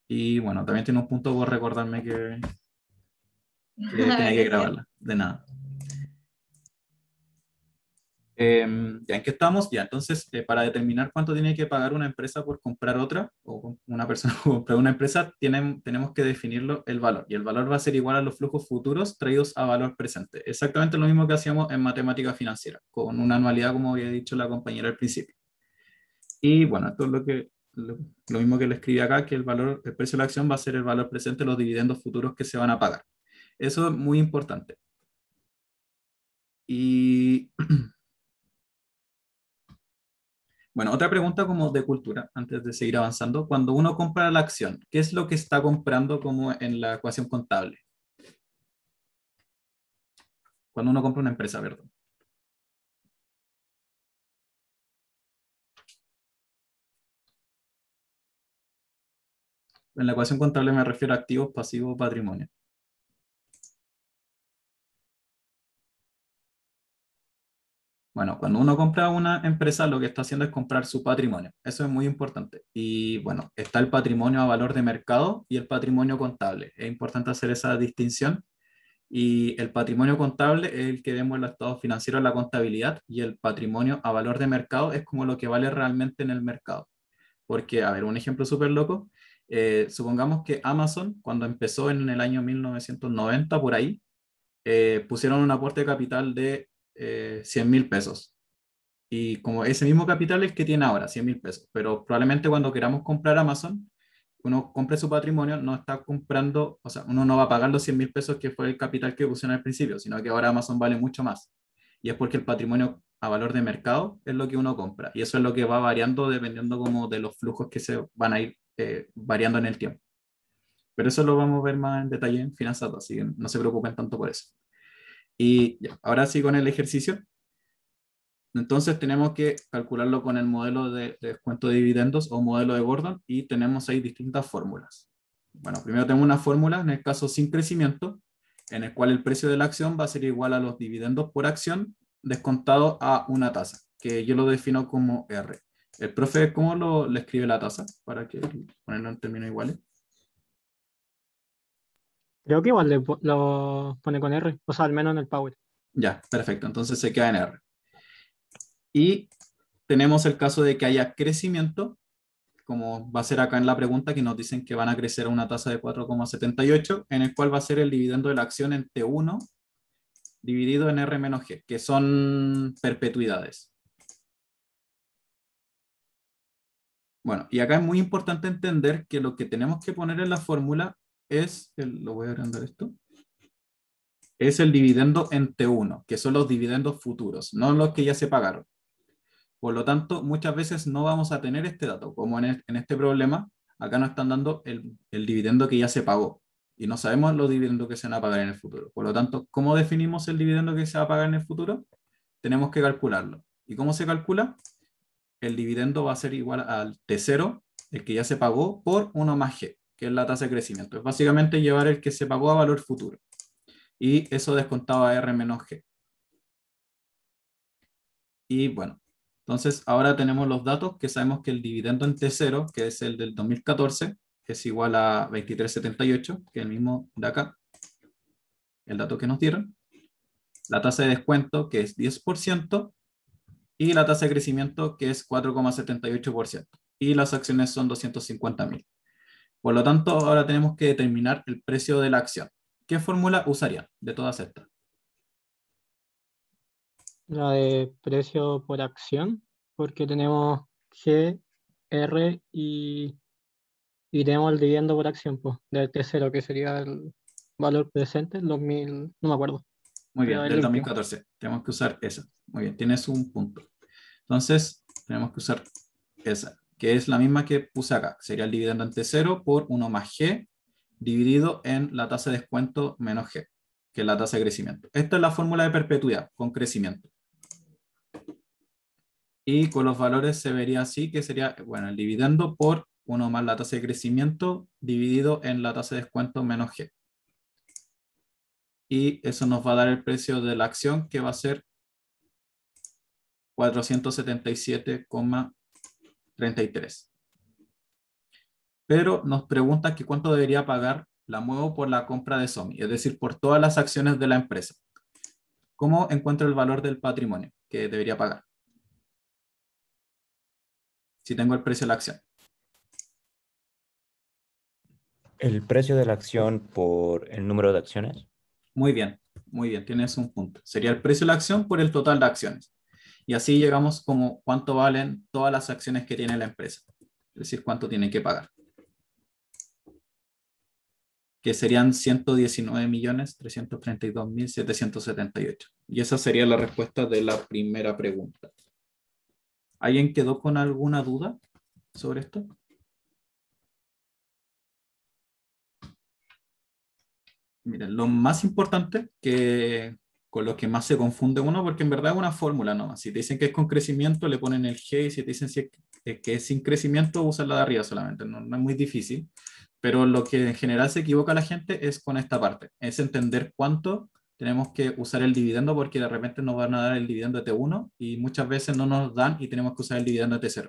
Y bueno, también tiene un punto por recordarme que tenía que Gracias. grabarla. De nada. Ya en qué estamos, ya entonces para determinar cuánto tiene que pagar una empresa por comprar otra o una persona por comprar una empresa, tenemos que definirlo el valor y el valor va a ser igual a los flujos futuros traídos a valor presente. Exactamente lo mismo que hacíamos en matemática financiera, con una anualidad como había dicho la compañera al principio. Y bueno, esto es lo mismo que le escribí acá, que el valor, el precio de la acción va a ser el valor presente de los dividendos futuros que se van a pagar. Eso es muy importante. Y bueno, otra pregunta como de cultura, antes de seguir avanzando. Cuando uno compra la acción, ¿qué es lo que está comprando como en la ecuación contable? Cuando uno compra una empresa, perdón. En la ecuación contable me refiero a activos, pasivos, patrimonio. Bueno, cuando uno compra una empresa, lo que está haciendo es comprar su patrimonio. Eso es muy importante. Y bueno, está el patrimonio a valor de mercado y el patrimonio contable. Es importante hacer esa distinción. Y el patrimonio contable es el que vemos en los estados financieros, la contabilidad, y el patrimonio a valor de mercado es como lo que vale realmente en el mercado. Porque, a ver, un ejemplo súper loco, supongamos que Amazon, cuando empezó en el año 1990, por ahí, pusieron un aporte de capital de 100.000 pesos. Y como ese mismo capital es el que tiene ahora, 100.000 pesos. Pero probablemente cuando queramos comprar Amazon, uno compre su patrimonio, no está comprando, o sea, uno no va a pagar los 100.000 pesos que fue el capital que pusieron al principio, sino que ahora Amazon vale mucho más. Y es porque el patrimonio a valor de mercado es lo que uno compra. Y eso es lo que va variando dependiendo como de los flujos que se van a ir variando en el tiempo. Pero eso lo vamos a ver más en detalle en Finanzas, así que no se preocupen tanto por eso. Y ya, ahora sí con el ejercicio. Entonces tenemos que calcularlo con el modelo de descuento de dividendos o modelo de Gordon y tenemos ahí distintas fórmulas. Bueno, primero tenemos una fórmula, en el caso sin crecimiento, en el cual el precio de la acción va a ser igual a los dividendos por acción descontado a una tasa, que yo lo defino como R. El profe, ¿cómo le escribe la tasa? Para que ponerlo en términos iguales. Creo que igual lo pone con R, o sea, al menos en el Power. Ya, perfecto, entonces se queda en R. Y tenemos el caso de que haya crecimiento, como va a ser acá en la pregunta, que nos dicen que van a crecer a una tasa de 4,78, en el cual va a ser el dividendo de la acción en T1 dividido en R menos G, que son perpetuidades. Bueno, y acá es muy importante entender que lo que tenemos que poner en la fórmula es, lo voy a agrandar esto, es el dividendo en T1, que son los dividendos futuros, no los que ya se pagaron. Por lo tanto, muchas veces no vamos a tener este dato, como en este problema, acá nos están dando el dividendo que ya se pagó y no sabemos los dividendos que se van a pagar en el futuro. Por lo tanto, ¿cómo definimos el dividendo que se va a pagar en el futuro? Tenemos que calcularlo. ¿Y cómo se calcula? El dividendo va a ser igual al T0, el que ya se pagó, por 1 más G, que es la tasa de crecimiento. Es básicamente llevar el que se pagó a valor futuro. Y eso descontado a R menos G. Y bueno, entonces ahora tenemos los datos que sabemos que el dividendo en T0, que es el del 2014, es igual a 23,78, que es el mismo de acá, el dato que nos dieron. La tasa de descuento, que es 10%, y la tasa de crecimiento, que es 4,78%. Y las acciones son 250.000. Por lo tanto, ahora tenemos que determinar el precio de la acción. ¿Qué fórmula usarían de todas estas? La de precio por acción, porque tenemos G, R y tenemos el dividendo por acción, pues, del T0, que sería el valor presente, el 2000, no me acuerdo, Muy pero bien, es del limpio. 2014. Tenemos que usar esa. Muy bien, tienes un punto. Entonces, tenemos que usar esa, que es la misma que puse acá. Sería el dividendo ante 0 por 1 más G dividido en la tasa de descuento menos G, que es la tasa de crecimiento. Esta es la fórmula de perpetuidad con crecimiento. Y con los valores se vería así, que sería, bueno, el dividendo por 1 más la tasa de crecimiento dividido en la tasa de descuento menos G. Y eso nos va a dar el precio de la acción, que va a ser 477,33. pero nos pregunta que cuánto debería pagar la Muevo por la compra de Somi, es decir, por todas las acciones de la empresa. ¿Cómo encuentro el valor del patrimonio que debería pagar? Si tengo el precio de la acción. El precio de la acción por el número de acciones. Muy bien, tienes un punto. Sería el precio de la acción por el total de acciones. Y así llegamos como cuánto valen todas las acciones que tiene la empresa. Es decir, cuánto tiene que pagar. Que serían 119.332.778. Y esa sería la respuesta de la primera pregunta. ¿Alguien quedó con alguna duda sobre esto? Miren, lo más importante que con lo que más se confunde uno, porque en verdad es una fórmula nomás. Si te dicen que es con crecimiento, le ponen el G, y si te dicen que es sin crecimiento, usan la de arriba solamente. No, no es muy difícil. Pero lo que en general se equivoca la gente es con esta parte. Es entender cuánto tenemos que usar el dividendo, porque de repente nos van a dar el dividendo de T1 y muchas veces no nos dan y tenemos que usar el dividendo de T0.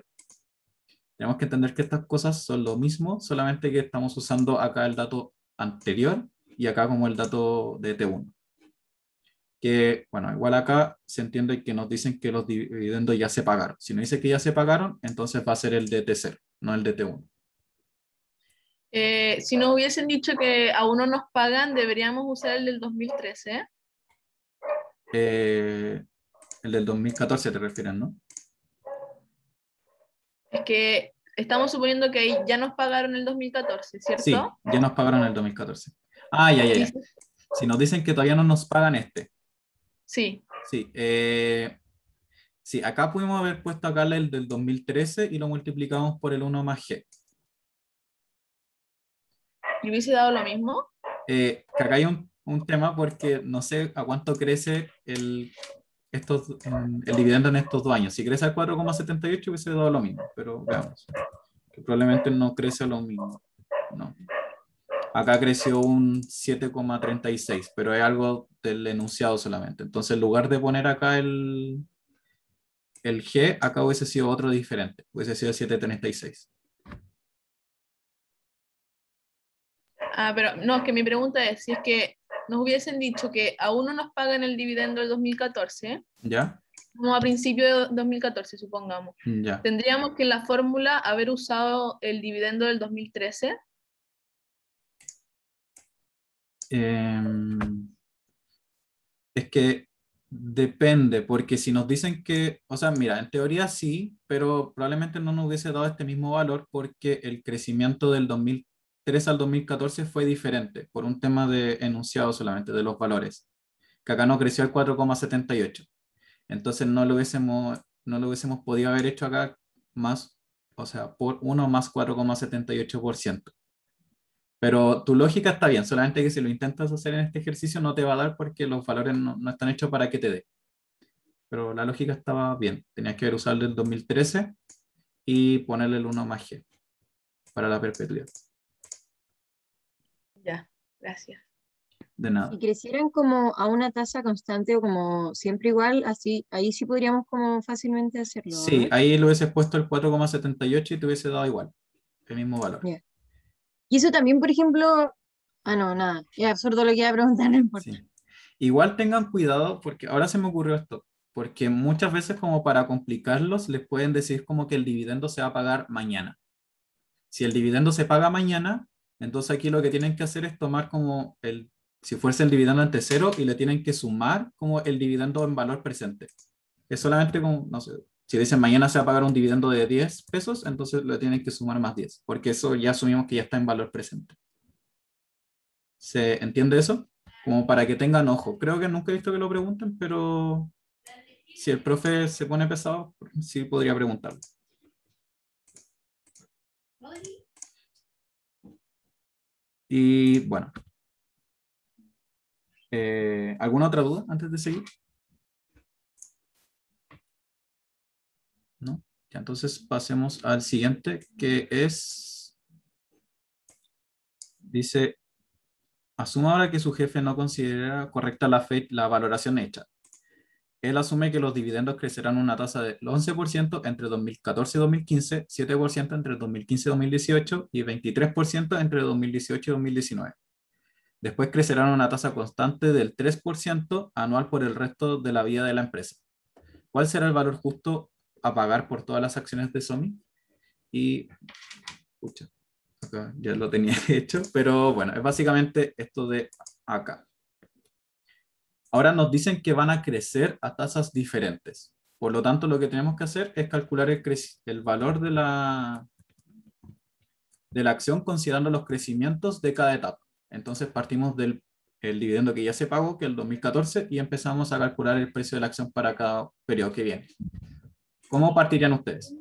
Tenemos que entender que estas cosas son lo mismo, solamente que estamos usando acá el dato anterior y acá como el dato de T1. Que, bueno, igual acá se entiende que nos dicen que los dividendos ya se pagaron. Si nos dice que ya se pagaron, entonces va a ser el de T0, no el de T1. Si nos hubiesen dicho que aún no nos pagan, deberíamos usar el del 2013. El del 2014 te refieres, ¿no? Es que estamos suponiendo que ahí ya nos pagaron el 2014, Sí, ¿cierto? ya nos pagaron el 2014. Ah, ya. Si nos dicen que todavía no nos pagan este. Sí. Sí, sí, acá pudimos haber puesto acá el del 2013 y lo multiplicamos por el 1 más G. ¿Y hubiese dado lo mismo? Que acá hay un tema porque no sé a cuánto crece el dividendo en estos 2 años. Si crece al 4,78 hubiese dado lo mismo, pero veamos. Que probablemente no crece lo mismo. No. Acá creció un 7,36, pero es algo del enunciado solamente. Entonces, en lugar de poner acá el G, acá hubiese sido otro diferente. Hubiese sido 7,36. Pero no, es que mi pregunta es, si es que nos hubiesen dicho que aún no nos pagan el dividendo del 2014, ¿Ya? como a principio de 2014, supongamos, Ya. ¿tendríamos que en la fórmula haber usado el dividendo del 2013? Es que depende, porque si nos dicen que, o sea, mira, en teoría sí, pero probablemente no nos hubiese dado este mismo valor porque el crecimiento del 2003 al 2014 fue diferente, por un tema de enunciado solamente, de los valores, que acá no creció al 4,78. Entonces no lo hubiésemos podido haber hecho acá más, o sea, por 1 más 4,78%. Pero tu lógica está bien, solamente que si lo intentas hacer en este ejercicio no te va a dar porque los valores no están hechos para que te dé. Pero la lógica estaba bien. Tenías que haber usado el del 2013 y ponerle el 1 más G para la perpetuidad. Ya, gracias. De nada. Si crecieran como a una tasa constante o como siempre igual, así, ahí sí podríamos como fácilmente hacerlo, Sí, ¿no? ahí le hubieses puesto el 4,78 y te hubiese dado igual, el mismo valor. Ya. Y eso también, por ejemplo, no, nada, es absurdo lo que iba a preguntar, no importa. Sí. Igual tengan cuidado porque ahora se me ocurrió esto, porque muchas veces como para complicarlos les pueden decir como que el dividendo se va a pagar mañana. Si el dividendo se paga mañana, entonces aquí lo que tienen que hacer es tomar como si fuese el dividendo ante cero y le tienen que sumar como el dividendo en valor presente. Es solamente como, no sé, si dicen mañana se va a pagar un dividendo de 10 pesos, entonces le tienen que sumar más 10, porque eso ya asumimos que ya está en valor presente. ¿Se entiende eso? Como para que tengan ojo. Creo que nunca he visto que lo pregunten, pero si el profe se pone pesado, sí podría preguntarlo. Y bueno, ¿alguna otra duda antes de seguir? ¿No? Ya, entonces pasemos al siguiente, que dice, asuma ahora que su jefe no considera correcta la valoración hecha. él asume que los dividendos crecerán una tasa del 11% entre 2014 y 2015, 7% entre 2015 y 2018 y 23% entre 2018 y 2019. Después crecerán una tasa constante del 3% anual por el resto de la vida de la empresa. ¿Cuál será el valor justo a pagar por todas las acciones de Somi? Y, pucha, acá ya lo tenía hecho, pero bueno, es básicamente esto de acá. Ahora nos dicen que van a crecer a tasas diferentes. Por lo tanto, lo que tenemos que hacer es calcular el valor de la acción considerando los crecimientos de cada etapa. Entonces partimos del el dividendo que ya se pagó, que es el 2014, y empezamos a calcular el precio de la acción para cada periodo que viene. ¿Cómo partirían ustedes?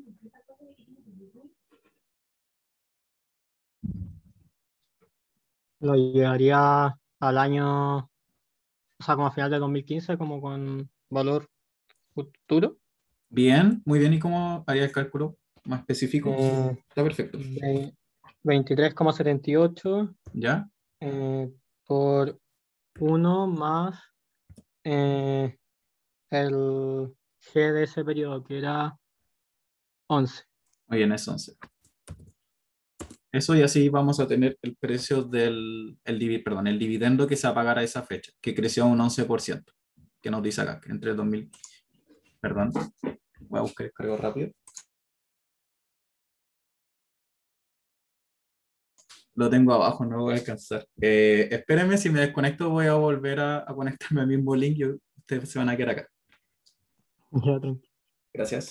Lo llevaría al año, o sea, como a final de 2015, como con valor futuro. Bien, muy bien. ¿Y cómo haría el cálculo más específico? Eh, Está perfecto. 23,78 ¿Ya? por 1 más el G de ese periodo, que era 11. Muy bien, es 11. Eso y así vamos a tener el precio el dividendo que se va a pagar a esa fecha, que creció un 11%, que nos dice acá, que entre 2000, perdón, voy a buscar el cargo rápido. Lo tengo abajo, no lo voy a alcanzar. Espérenme, si me desconecto voy a volver a conectarme al mismo link y ustedes se van a quedar acá. Ya, tranquilo. Gracias.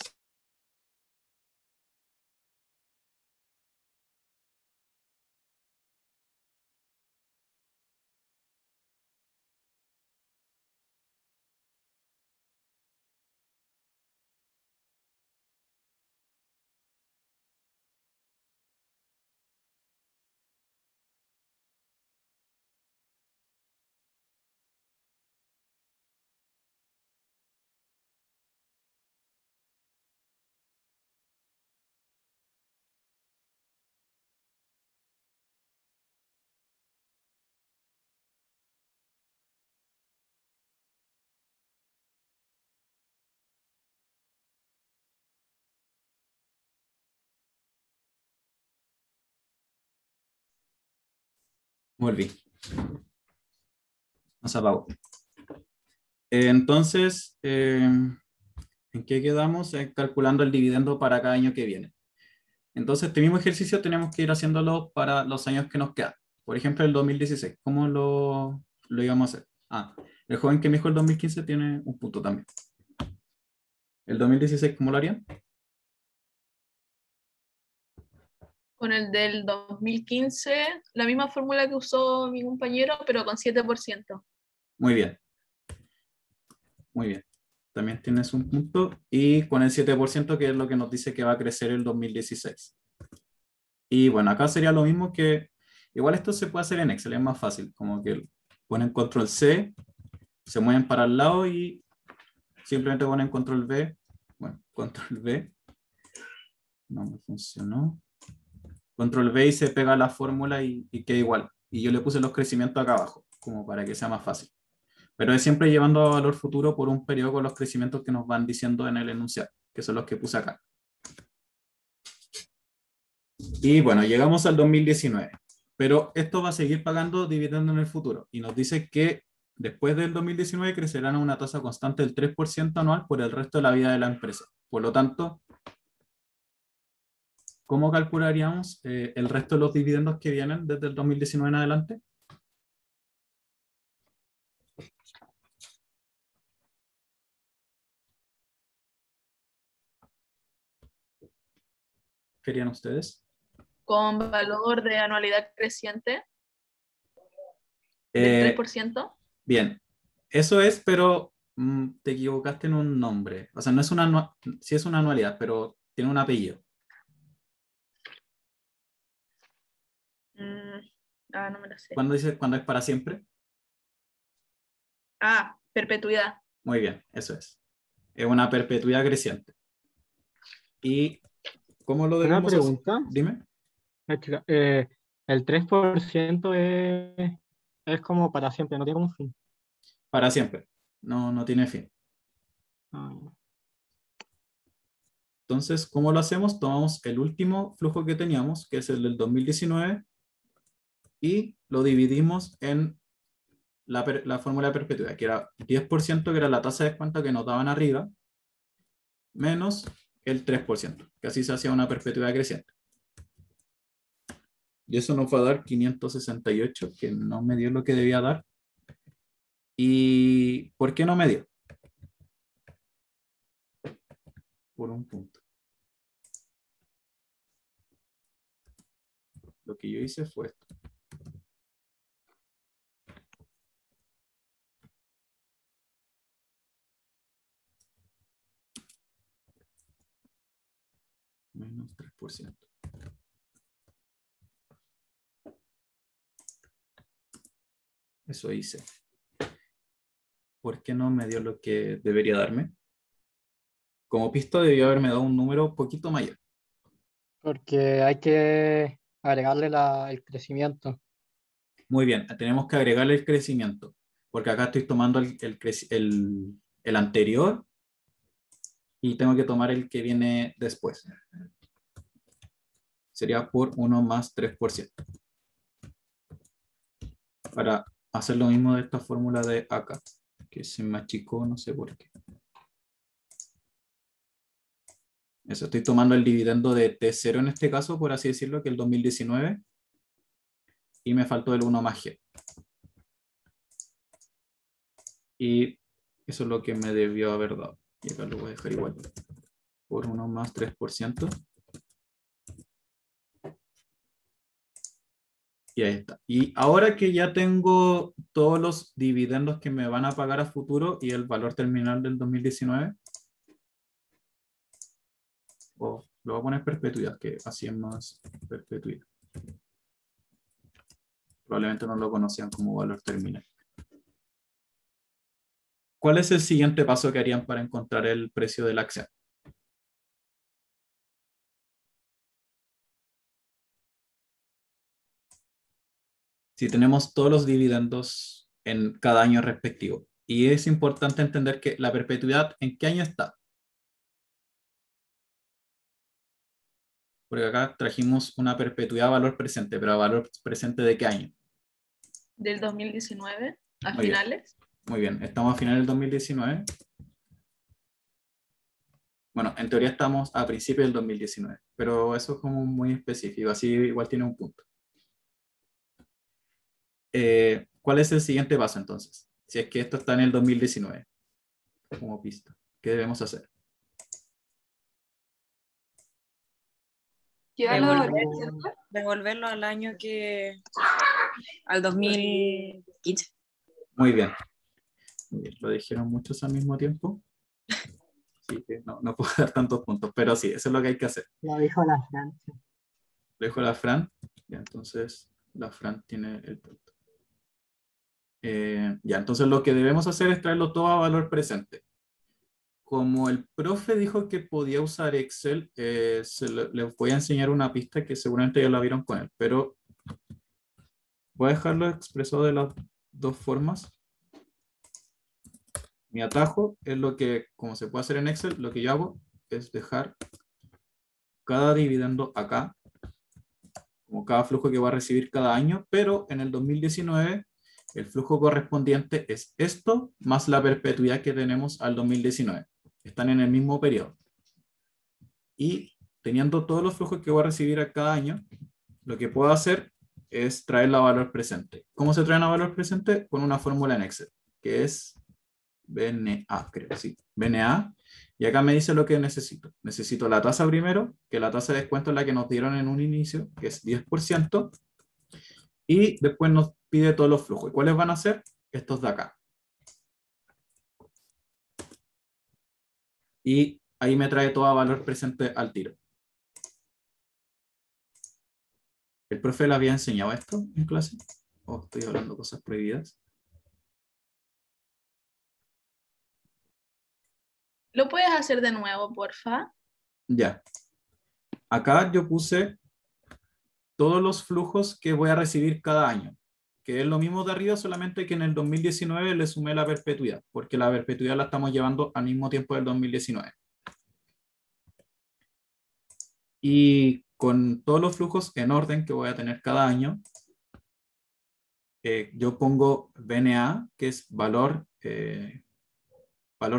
Volví. Nos apagó. Entonces, ¿en qué quedamos? Calculando el dividendo para cada año que viene. Entonces, este mismo ejercicio tenemos que ir haciéndolo para los años que nos quedan. Por ejemplo, el 2016. ¿Cómo lo íbamos a hacer? Ah, el joven que me dijo el 2015 tiene un punto también. ¿El 2016 cómo lo harían? Con el del 2015, la misma fórmula que usó mi compañero, pero con 7%. Muy bien. Muy bien. También tienes un punto. Y con el 7%, que es lo que nos dice que va a crecer el 2016. Y bueno, acá sería lo mismo que... Igual esto se puede hacer en Excel, es más fácil. Como que ponen control C, se mueven para el lado y simplemente ponen control V. Bueno, control V. No me funcionó. Control V y se pega la fórmula y queda igual. Y yo le puse los crecimientos acá abajo, como para que sea más fácil. Pero es siempre llevando a valor futuro por un periodo con los crecimientos que nos van diciendo en el enunciado, que son los que puse acá. Y bueno, llegamos al 2019. Pero esto va a seguir pagando dividendo en el futuro. Y nos dice que después del 2019 crecerán a una tasa constante del 3% anual por el resto de la vida de la empresa. Por lo tanto, ¿cómo calcularíamos el resto de los dividendos que vienen desde el 2019 en adelante? ¿Querían ustedes? Con valor de anualidad creciente del Eh, 3%. bien, eso es, pero te equivocaste en un nombre. O sea, no es sí es una anualidad, pero tiene un apellido. No me lo sé. ¿Cuándo dice cuándo es para siempre? Perpetuidad. Muy bien, eso es. Es una perpetuidad creciente. ¿Y cómo lo Una debemos hacer? pregunta. Dime. Chica, el 3% es como para siempre, no tiene como un fin. Para siempre. No, no tiene fin. Ah, Entonces, ¿cómo lo hacemos? Tomamos el último flujo que teníamos, que es el del 2019, y lo dividimos en la fórmula de perpetuidad, que era 10%, que era la tasa de descuento que nos daban arriba, menos el 3%, que así se hacía una perpetuidad creciente. Y eso nos va a dar 568, que no me dio lo que debía dar. ¿Y por qué no me dio? Por un punto. Lo que yo hice fue esto. Menos 3%. Eso hice. ¿Por qué no me dio lo que debería darme? Como pista debió haberme dado un número un poquito mayor. porque hay que agregarle el crecimiento. Muy bien, tenemos que agregarle el crecimiento, porque acá estoy tomando el anterior y tengo que tomar el que viene después. Sería por 1 más 3%. Para hacer lo mismo de esta fórmula de acá, que se me achicó, no sé por qué. Eso, estoy tomando el dividendo de T0 en este caso, por así decirlo, que es el 2019, y me faltó el 1 más G. Y eso es lo que me debió haber dado. Y acá lo voy a dejar igual. Por 1 más 3%. Y ahí está. Y ahora que ya tengo todos los dividendos que me van a pagar a futuro y el valor terminal del 2019, lo voy a poner perpetuidad, que así es más perpetuidad. Probablemente no lo conocían como valor terminal. ¿Cuál es el siguiente paso que harían para encontrar el precio de la acción? Si tenemos todos los dividendos en cada año respectivo. Y es importante entender que la perpetuidad, ¿en qué año está? Porque acá trajimos una perpetuidad a valor presente, pero a valor presente ¿de qué año? Del 2019 a Muy bien. finales. Muy bien, estamos a finales del 2019. Bueno, en teoría estamos a principios del 2019, pero eso es como muy específico, así igual tiene un punto. ¿Cuál es el siguiente paso entonces? Si es que esto está en el 2019, como pista, ¿qué debemos hacer? Llevarlo a Devolver. devolver, ¿cierto? Devolverlo al año al 2015. Muy bien. Muy bien. Lo dijeron muchos al mismo tiempo. Así que no puedo dar tantos puntos, pero sí, eso es lo que hay que hacer. Lo dijo la Francia. Lo dijo la Fran, y entonces la Fran tiene el punto. Ya, entonces lo que debemos hacer es traerlo todo a valor presente. Como el profe dijo que podía usar Excel, les voy a enseñar una pista que seguramente ya la vieron con él, pero voy a dejarlo expresado de las dos formas. Mi atajo es lo que, como se puede hacer en Excel, lo que yo hago es dejar cada dividendo acá, como cada flujo que va a recibir cada año, pero en el 2019 el flujo correspondiente es esto más la perpetuidad que tenemos al 2019. Están en el mismo periodo. Y teniendo todos los flujos que voy a recibir a cada año, lo que puedo hacer es traerla a valor presente. ¿Cómo se traen a valor presente? Con una fórmula en Excel, que es BNA, creo, sí. BNA. Y acá me dice lo que necesito. Necesito la tasa primero, que la tasa de descuento es la que nos dieron en un inicio, que es 10%. Y después nos pide todos los flujos. ¿Y cuáles van a ser? Estos de acá. Y ahí me trae todo a valor presente al tiro. ¿El profe le había enseñado esto en clase? ¿O estoy hablando cosas prohibidas? ¿Lo puedes hacer de nuevo, porfa? Ya. Acá yo puse todos los flujos que voy a recibir cada año. que es lo mismo de arriba, solamente que en el 2019 le sumé la perpetuidad, porque la perpetuidad la estamos llevando al mismo tiempo del 2019. Y con todos los flujos en orden que voy a tener cada año, yo pongo VNA, que es valor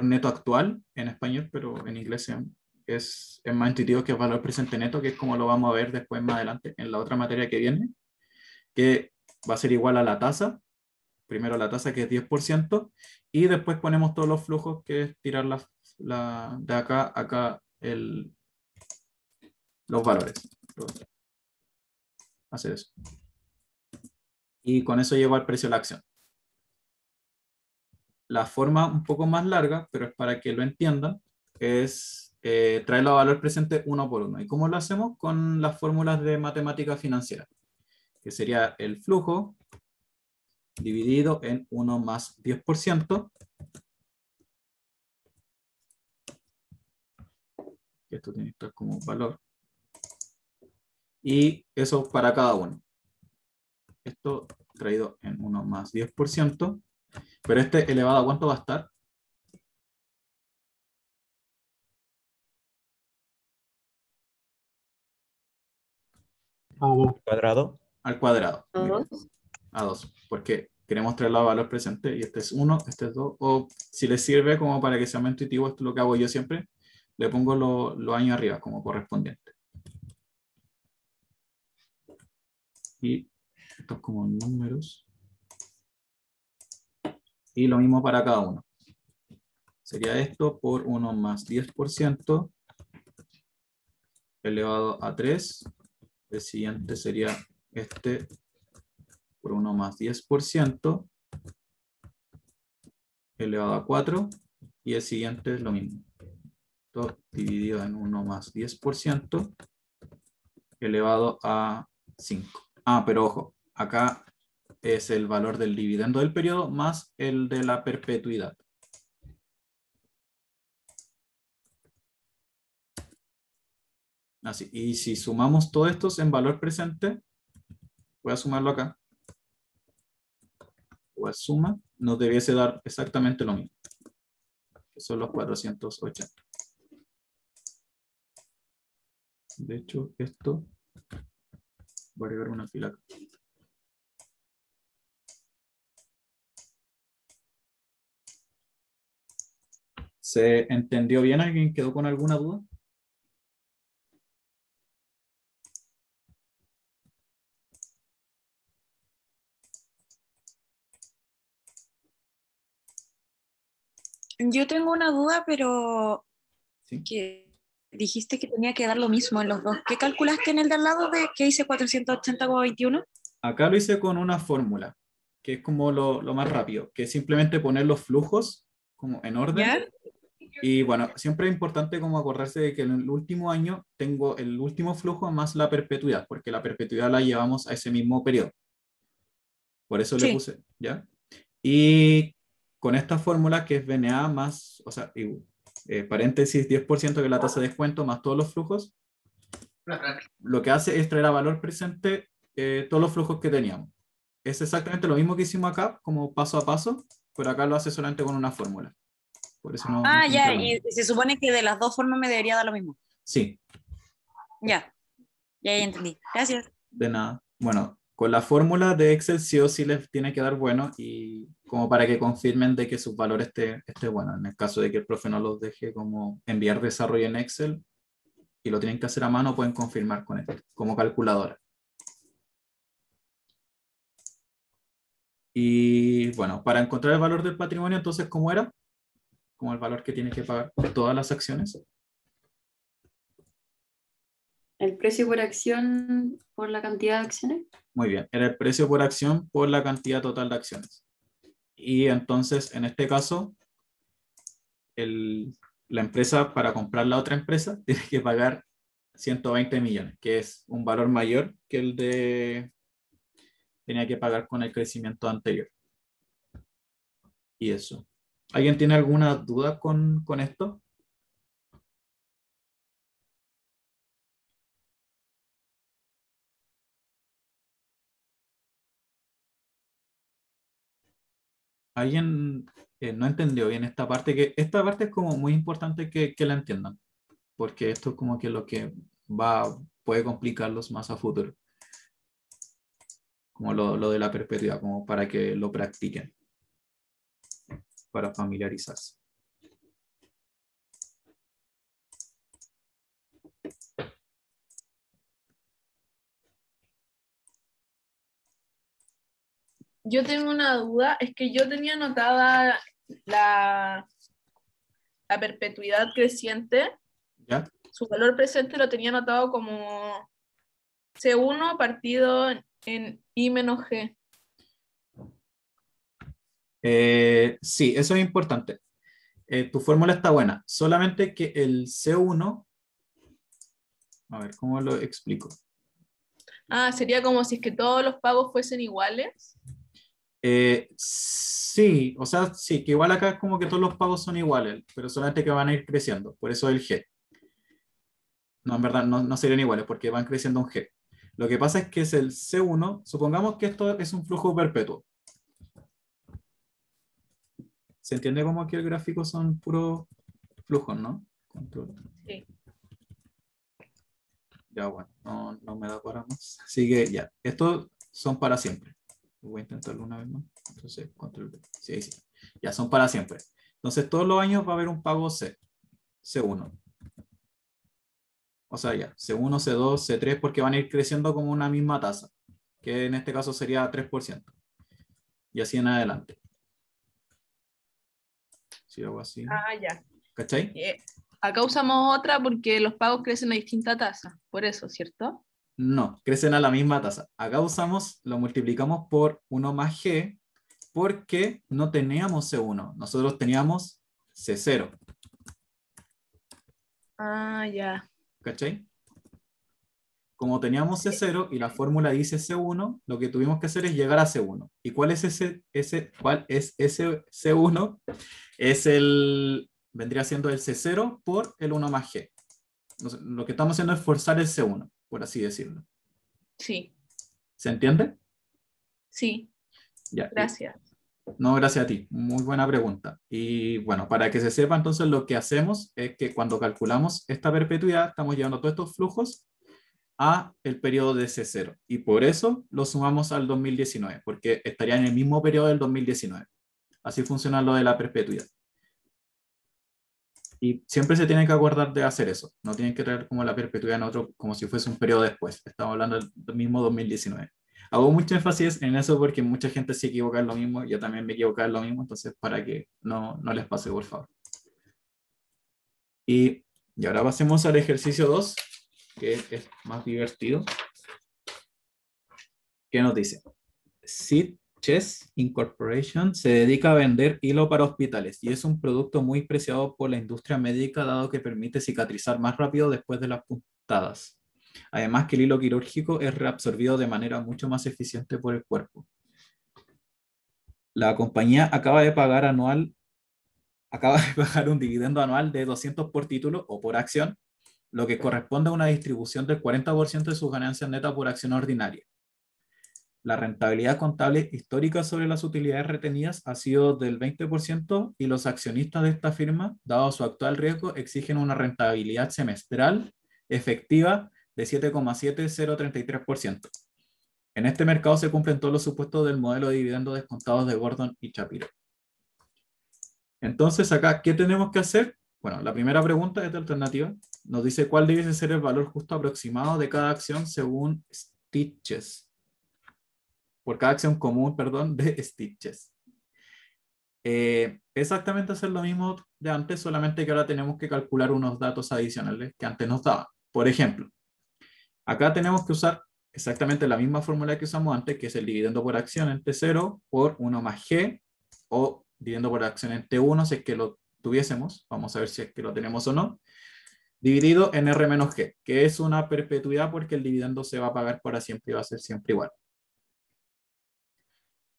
neto actual en español, pero en inglés es más intuitivo, que es valor presente neto, que es como lo vamos a ver después más adelante en la otra materia que viene, que va a ser igual a la tasa, primero la tasa que es 10%, y después ponemos todos los flujos, que es tirar de acá a acá los valores. Hacer eso. Y con eso llevo al precio de la acción. La forma un poco más larga, pero es para que lo entiendan, es traerlo a valor presente uno por uno. ¿Y cómo lo hacemos? Con las fórmulas de matemática financiera, que sería el flujo dividido en 1 más 10%, que esto tiene que estar como valor, y eso para cada uno. Esto traído en 1 más 10%, pero este elevado ¿a cuánto va a estar? ¿Cuadrado? Al cuadrado. A Muy bien. 2. A 2, porque queremos traerlo a valor presente, y este es 1, este es 2, o si les sirve como para que sea más intuitivo, esto es lo que hago yo siempre, le pongo los años arriba como correspondiente. Y estos como números. Y lo mismo para cada uno. Sería esto por 1 más 10% elevado a 3. El siguiente sería este por 1 más 10% elevado a 4. Y el siguiente es lo mismo. Esto dividido en 1 más 10% elevado a 5. Ah, pero ojo, acá es el valor del dividendo del periodo más el de la perpetuidad. Así, y si sumamos todos estos en valor presente, voy a sumarlo acá. O suma, nos debiese dar exactamente lo mismo, que son los 480. De hecho, esto, voy a agregar una fila acá. ¿Se entendió bien? ¿Alguien quedó con alguna duda? Yo tengo una duda, pero Sí. que dijiste que tenía que dar lo mismo en los dos. ¿Qué calculaste en el de al lado de que hice 480,21? Acá lo hice con una fórmula, que es como lo más rápido, que es simplemente poner los flujos como en orden. ¿Ya? Y bueno, siempre es importante como acordarse de que en el último año tengo el último flujo más la perpetuidad, porque la perpetuidad la llevamos a ese mismo periodo. Por eso le Sí. puse, ¿ya? Y con esta fórmula que es VNA más, o sea, paréntesis 10% que es la tasa de descuento más todos los flujos, lo que hace es traer a valor presente todos los flujos que teníamos. Es exactamente lo mismo que hicimos acá, como paso a paso, pero acá lo hace solamente con una fórmula. Por eso no Ah, tiene ya, problema. y se supone que de las dos formas me debería dar lo mismo. Sí, Ya, ya entendí. Gracias. de nada. Bueno, con la fórmula de Excel sí o sí les tiene que dar bueno, y como para que confirmen de que sus valores esté bueno. En el caso de que el profe no los deje como enviar desarrollo en Excel y lo tienen que hacer a mano, pueden confirmar con esto, como calculadora. Y bueno, para encontrar el valor del patrimonio, entonces, ¿cómo era? Como el valor que tiene que pagar todas las acciones. El precio por acción por la cantidad de acciones. Muy bien, era el precio por acción por la cantidad total de acciones. Y entonces, en este caso, la empresa, para comprar la otra empresa, tiene que pagar 120 millones, que es un valor mayor que el de tenía que pagar con el crecimiento anterior. Y eso. ¿Alguien tiene alguna duda con esto? alguien no entendió bien esta parte, que esta parte es como muy importante que la entiendan, porque esto es como que lo que puede complicarlos más a futuro, como lo de la perpetuidad, como para que lo practiquen, para familiarizarse. Yo tengo una duda, es que yo tenía anotada la, la perpetuidad creciente, ¿Ya? su valor presente lo tenía anotado como C1 partido en I menos G. Sí, eso es importante. Tu fórmula está buena, solamente que el C1, a ver, ¿cómo lo explico? Ah, sería como si es que todos los pagos fuesen iguales. Sí, o sea, sí, que igual acá es como que todos los pagos son iguales, pero solamente que van a ir creciendo, por eso el G. No, en verdad no serían iguales porque van creciendo un G. Lo que pasa es que es el C1, supongamos que esto es un flujo perpetuo. ¿Se entiende como que el gráfico son puros flujos, no? Control. Sí. Ya, bueno, no me da para más. Así que ya, estos son para siempre. Voy a intentarlo una vez más. Entonces, control V. Sí, ahí sí. Ya son para siempre. Entonces, todos los años va a haber un pago C1. O sea, ya, C1, C2, C3, porque van a ir creciendo como una misma tasa, que en este caso sería 3%. Y así en adelante. Si hago así. Ah, ya. ¿Cachai? Acá usamos otra porque los pagos crecen a distinta tasa, por eso, ¿cierto? No, crecen a la misma tasa. Acá lo multiplicamos por 1 más G, porque no teníamos C1, nosotros teníamos C0. Ah, ya. ¿Cachai? Como teníamos C0 y la fórmula dice C1, lo que tuvimos que hacer es llegar a C1. ¿Y cuál es cuál es ese C1? Vendría siendo el C0 por el 1 más G. Lo que estamos haciendo es forzar el C1, por así decirlo. Sí, ¿Se entiende? sí, Ya. gracias. No, gracias a ti. Muy buena pregunta. Y bueno, para que se sepa, entonces lo que hacemos es que cuando calculamos esta perpetuidad, estamos llevando todos estos flujos a el periodo de C0. Y por eso lo sumamos al 2019, porque estaría en el mismo periodo del 2019. Así funciona lo de la perpetuidad. Y siempre se tienen que acordar de hacer eso. No tienen que traer como la perpetuidad en otro, como si fuese un periodo después. Estamos hablando del mismo 2019. Hago mucho énfasis en eso porque mucha gente se equivoca en lo mismo. Yo también me equivoco en lo mismo. Entonces, para que no les pase, por favor. Y ahora pasemos al ejercicio 2, que es más divertido. ¿Qué nos dice? Chess Incorporation se dedica a vender hilo para hospitales y es un producto muy preciado por la industria médica dado que permite cicatrizar más rápido después de las puntadas. Además que el hilo quirúrgico es reabsorbido de manera mucho más eficiente por el cuerpo. La compañía acaba de pagar un dividendo anual de 200 por título o por acción, lo que corresponde a una distribución del 40% de sus ganancias netas por acción ordinaria. La rentabilidad contable histórica sobre las utilidades retenidas ha sido del 20% y los accionistas de esta firma, dado su actual riesgo, exigen una rentabilidad semestral efectiva de 7,7033%. En este mercado se cumplen todos los supuestos del modelo de dividendos descontados de Gordon y Shapiro. Entonces acá, ¿qué tenemos que hacer? Bueno, la primera pregunta es de alternativa. Nos dice cuál debe ser el valor justo aproximado de cada acción según Stitches. Por cada acción común, perdón, de Stitches. Exactamente hacer lo mismo de antes, solamente que ahora tenemos que calcular unos datos adicionales que antes nos daban. Por ejemplo, acá tenemos que usar exactamente la misma fórmula que usamos antes, que es el dividendo por acción en T0 por 1 más G, o dividendo por acción en T1, si es que lo tuviésemos, vamos a ver si es que lo tenemos o no, dividido en R menos G, que es una perpetuidad porque el dividendo se va a pagar para siempre y va a ser siempre igual.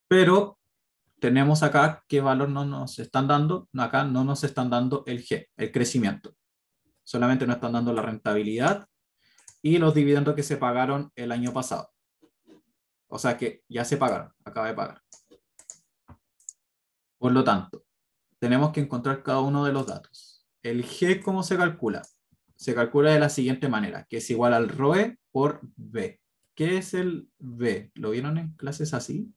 Pero tenemos acá qué valor no nos están dando. Acá no nos están dando el G, el crecimiento. Solamente nos están dando la rentabilidad y los dividendos que se pagaron el año pasado. O sea que ya se pagaron, acaba de pagar. Por lo tanto, tenemos que encontrar cada uno de los datos. El G, ¿cómo se calcula? Se calcula de la siguiente manera, que es igual al ROE por B. ¿Qué es el B? ¿Lo vieron en clases así?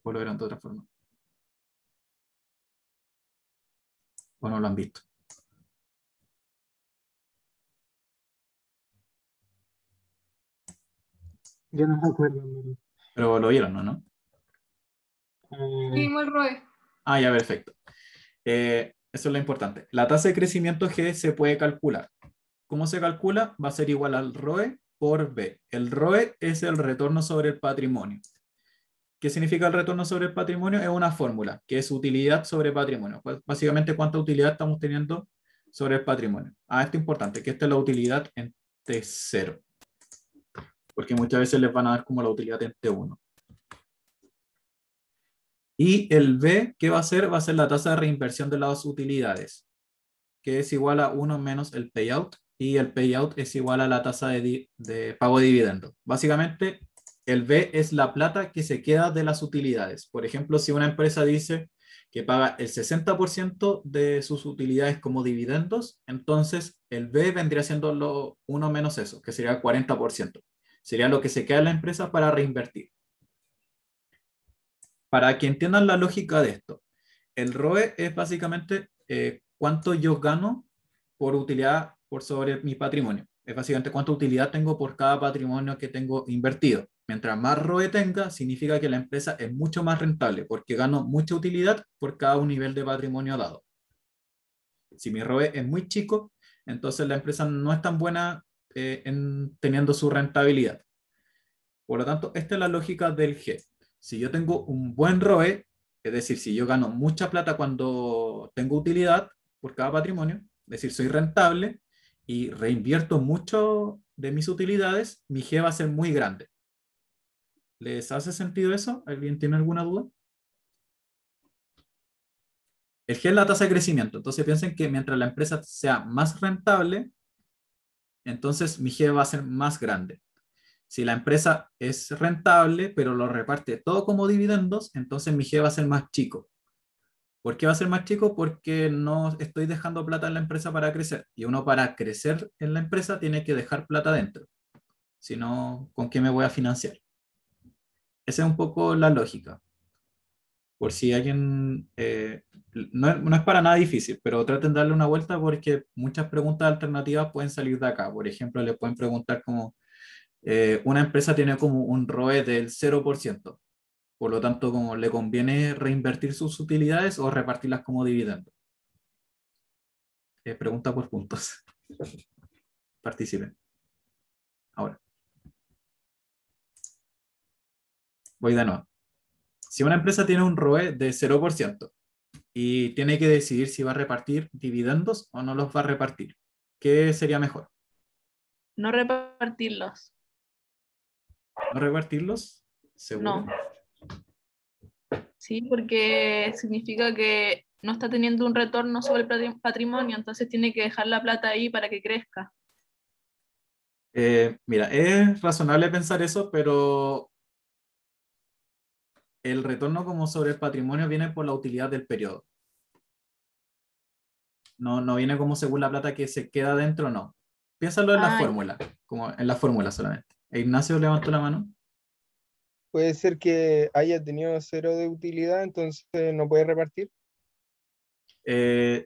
¿O lo vieron de otra forma? ¿O no lo han visto? Yo no me acuerdo, en verdad. Pero lo vieron, ¿no? Vimos el ROE. Ah, ya, perfecto. Eso es lo importante. La tasa de crecimiento G se puede calcular. ¿Cómo se calcula? Va a ser igual al ROE por B. El ROE es el retorno sobre el patrimonio. ¿Qué significa el retorno sobre el patrimonio? Es una fórmula, que es utilidad sobre patrimonio. Pues, básicamente, ¿cuánta utilidad estamos teniendo sobre el patrimonio? Esto es importante, que esta es la utilidad en T0. Porque muchas veces les van a dar como la utilidad en T1. Y el B, ¿qué va a ser? Va a ser la tasa de reinversión de las utilidades, que es igual a 1 menos el payout, y el payout es igual a la tasa de pago de dividendo. Básicamente, el B es la plata que se queda de las utilidades. Por ejemplo, si una empresa dice que paga el 60% de sus utilidades como dividendos, entonces el B vendría siendo lo 1 menos eso, que sería el 40%. Sería lo que se queda en la empresa para reinvertir. Para que entiendan la lógica de esto, el ROE es básicamente cuánto yo gano por utilidad por sobre mi patrimonio. Es básicamente cuánta utilidad tengo por cada patrimonio que tengo invertido. Mientras más ROE tenga, significa que la empresa es mucho más rentable porque gano mucha utilidad por cada un nivel de patrimonio dado. Si mi ROE es muy chico, entonces la empresa no es tan buena en teniendo su rentabilidad. Por lo tanto, esta es la lógica del G. Si yo tengo un buen ROE, es decir, si yo gano mucha plata cuando tengo utilidad por cada patrimonio, es decir, soy rentable y reinvierto mucho de mis utilidades, mi G va a ser muy grande. ¿Les hace sentido eso? ¿Alguien tiene alguna duda? El G es la tasa de crecimiento, entonces piensen que mientras la empresa sea más rentable, entonces mi G va a ser más grande. Si la empresa es rentable, pero lo reparte todo como dividendos, entonces mi G va a ser más chico. ¿Por qué va a ser más chico? Porque no estoy dejando plata en la empresa para crecer. Y uno para crecer en la empresa tiene que dejar plata dentro. Si no, ¿con qué me voy a financiar? Esa es un poco la lógica. Por si alguien... no es para nada difícil, pero traten de darle una vuelta porque muchas preguntas alternativas pueden salir de acá. Por ejemplo, le pueden preguntar como... una empresa tiene como un ROE del 0%. Por lo tanto, como le conviene reinvertir sus utilidades o repartirlas como dividendo. Pregunta por puntos. Participen. Ahora. Voy de nuevo. Si una empresa tiene un ROE de 0% y tiene que decidir si va a repartir dividendos o no los va a repartir, ¿qué sería mejor? No repartirlos. ¿No repartirlos? ¿Seguro? No. Sí, porque significa que no está teniendo un retorno sobre el patrimonio, entonces tiene que dejar la plata ahí para que crezca. Mira, es razonable pensar eso, pero el retorno como sobre el patrimonio viene por la utilidad del periodo. No viene como según la plata que se queda dentro, no. Piénsalo en la fórmula, como en la fórmula solamente. Ignacio levantó la mano. Puede ser que haya tenido 0 de utilidad, entonces no puede repartir.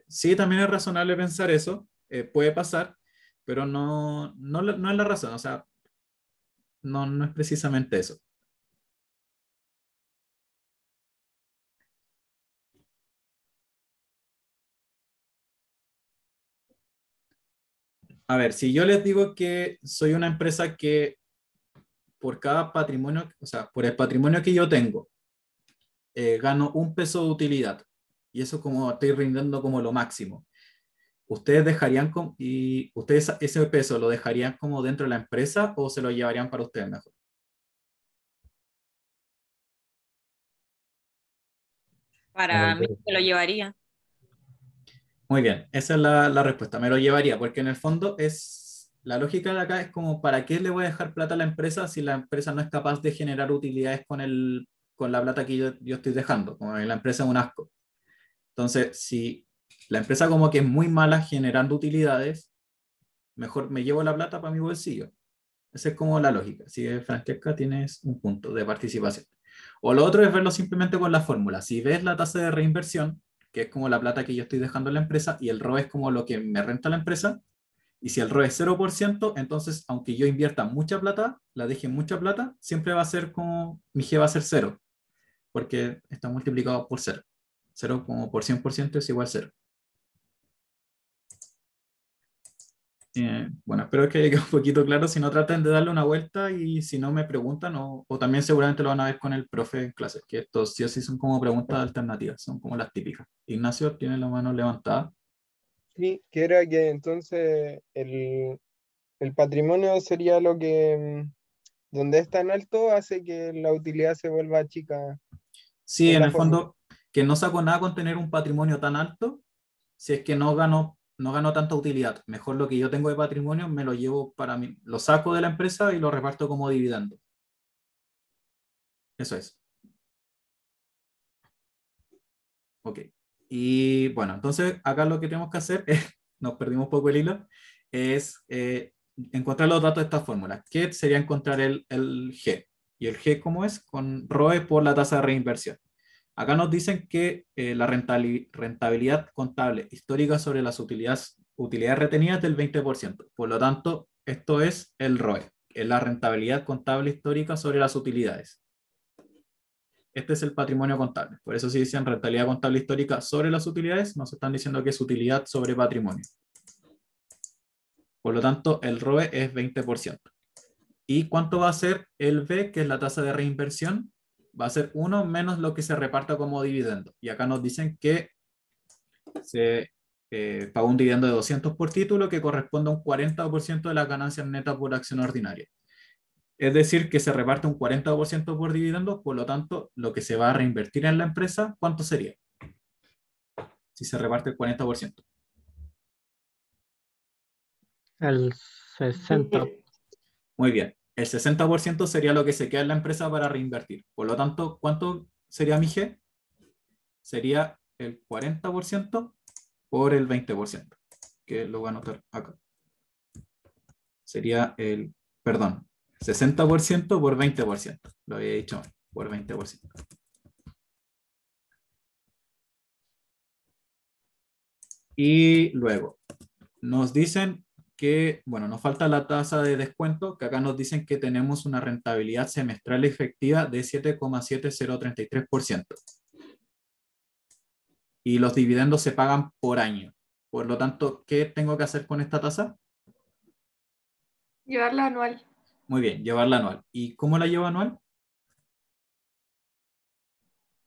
Sí, también es razonable pensar eso. Puede pasar, pero no es la razón. O sea, no es precisamente eso. A ver, si yo les digo que soy una empresa que por cada patrimonio, o sea, por el patrimonio que yo tengo, gano 1 peso de utilidad, y eso como estoy rindiendo como lo máximo, ¿ustedes dejarían y ustedes ese peso lo dejarían como dentro de la empresa o se lo llevarían para ustedes mejor? Para mí se lo llevaría. Muy bien, esa es la respuesta. Me lo llevaría, porque en el fondo es la lógica de acá es como, ¿para qué le voy a dejar plata a la empresa si la empresa no es capaz de generar utilidades con la plata que yo estoy dejando? Como la empresa es un asco. Entonces, si la empresa como que es muy mala generando utilidades, mejor me llevo la plata para mi bolsillo. Esa es como la lógica. Si es Francesca, tienes un punto de participación. O lo otro es verlo simplemente con la fórmula. Si ves la tasa de reinversión, que es como la plata que yo estoy dejando en la empresa, y el ROE es como lo que me renta la empresa, y si el ROE es 0%, entonces aunque yo invierta mucha plata, la deje mucha plata, siempre va a ser como, mi G va a ser 0, porque está multiplicado por 0. 0 como por 100% es igual a 0. Bueno, espero que haya quedado un poquito claro. Si no, traten de darle una vuelta y si no me preguntan, o también seguramente lo van a ver con el profe en clase, que estos sí o sí son como preguntas alternativas, son como las típicas. Ignacio tiene la mano levantada. Sí, que era que entonces el patrimonio sería lo que, donde es tan alto, hace que la utilidad se vuelva chica Sí, en en la el fórmula. fondo, que no saco nada con tener un patrimonio tan alto, si es que no gano tanta utilidad. Mejor lo que yo tengo de patrimonio me lo llevo para mí, lo saco de la empresa y lo reparto como dividendo. Eso es. Ok. Y bueno, entonces acá lo que tenemos que hacer es, nos perdimos un poco el hilo, es encontrar los datos de esta fórmula, que sería encontrar el G. ¿Y el G cómo es? Con ROE por la tasa de reinversión. Acá nos dicen que la rentabilidad contable histórica sobre las utilidades retenidas es del 20%. Por lo tanto, esto es el ROE, que es la rentabilidad contable histórica sobre las utilidades. Este es el patrimonio contable. Por eso si dicen rentabilidad contable histórica sobre las utilidades, nos están diciendo que es utilidad sobre patrimonio. Por lo tanto, el ROE es 20%. ¿Y cuánto va a ser el B, que es la tasa de reinversión? Va a ser 1 menos lo que se reparta como dividendo. Y acá nos dicen que se pagó un dividendo de 200 por título, que corresponde a un 40% de las ganancias netas por acción ordinaria. Es decir, que se reparte un 40% por dividendos, por lo tanto, lo que se va a reinvertir en la empresa, ¿cuánto sería? Si se reparte el 40%. El 60. Muy bien. El 60% sería lo que se queda en la empresa para reinvertir. Por lo tanto, ¿cuánto sería mi G? Sería el 40% por el 20%, que lo voy a anotar acá. Sería el, perdón, 60% por 20%. Lo había dicho mal, por 20%. Y luego, nos dicen que, bueno, nos falta la tasa de descuento, que acá nos dicen que tenemos una rentabilidad semestral efectiva de 7,7033%. Y los dividendos se pagan por año. Por lo tanto, ¿qué tengo que hacer con esta tasa? Llevarla anual. Muy bien, llevarla anual. ¿Y cómo la llevo anual?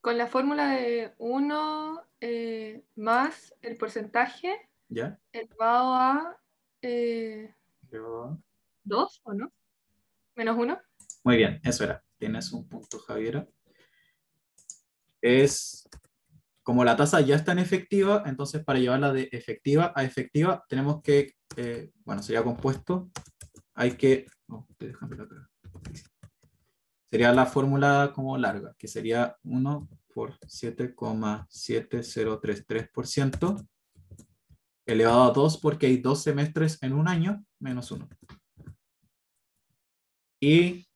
Con la fórmula de 1 más el porcentaje ¿Ya? elevado a Yo- 2, ¿o no? Menos 1. Muy bien, eso era. Tienes un punto, Javiera. Es como la tasa ya está en efectiva, entonces para llevarla de efectiva a efectiva tenemos que, bueno, sería compuesto, hay que, no, estoy dejando acá. Sería la fórmula como larga, que sería 1 por 7,7033% elevado a 2 porque hay 2 semestres en un año, menos 1. Y